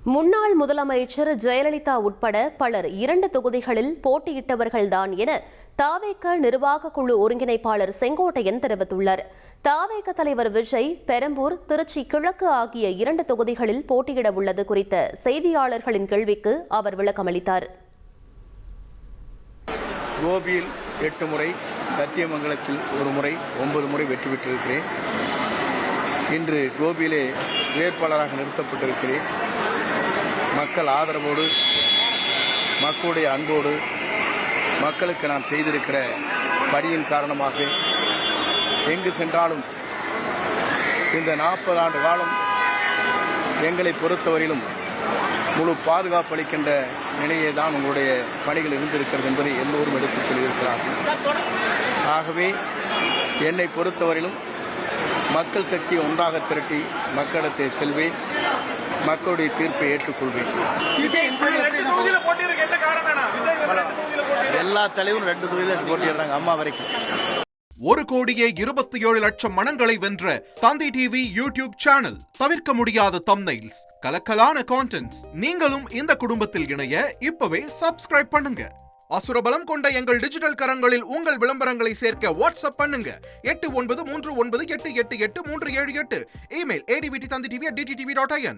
முன்னாள் முதலமைச்சர் ஜெயலலிதா உட்பட பலர் 2 தொகுதிகளில் போட்டியிட்டவர்கள்தான் என தாவேக நிர்வாக குழு ஒருங்கிணைப்பாளர் செங்கோட்டையன் தெரிவித்துள்ளார். தாவேக தலைவர் விஜய் பெரம்பூர், திருச்சி கிழக்கு ஆகிய 2 தொகுதிகளில் போட்டியிட உள்ளது குறித்த செய்தியாளர்களின் கேள்விக்கு அவர் விளக்கமளித்தார். கோபியில் 8 முறை, சத்தியமங்கலத்தில் 1 முறை, 9 முறை வெற்றி பெற்றிருக்கிறேன். இன்று கோபியிலே வேட்பாளராக நிறுத்தப்பட்டிருக்கிறேன். மக்கள் ஆதரவோடு, மக்களுடைய அன்போடு, மக்களுக்கு நான் செய்திருக்கிற பணியின் காரணமாக எங்கு சென்றாலும் இந்த 40 ஆண்டு காலம் எங்களை பொறுத்தவரையிலும் முழு பாதுகாப்பு அளிக்கின்ற நிலையே தான் உங்களுடைய பணிகள் இருந்திருக்கிறது என்பதை எல்லோரும் எடுத்துச் சொல்லியிருக்கிறார்கள். ஆகவே என்னை பொறுத்தவரையிலும் மக்கள் சக்தியை ஒன்றாக திரட்டி மக்களிடத்தை செல்வேன். மக்களுடைய தீர்ப்பை ஏற்றுக்கொள்வேன். எல்லா தலைவரும் 2 தொகுதியில் போட்டியிடுறாங்க, அம்மா வரைக்கும். 1,27,00,000 மனங்களை வென்ற தந்தி டிவி யூடியூப் சேனல். தவிர்க்க முடியாத தம்ப்நெயில்ஸ், கலக்கலான கான்டென்ட்ஸ். நீங்களும் இந்த குடும்பத்தில் இணைய இப்பவே சப்ஸ்கிரைப் பண்ணுங்க. அசுரபலம் கொண்ட எங்கள் டிஜிட்டல் கரங்களில் உங்கள் விளம்பரங்களை சேர்க்க வாட்ஸ்அப் பண்ணுங்க. 8939888838. Email advtthanditv@dttv.in.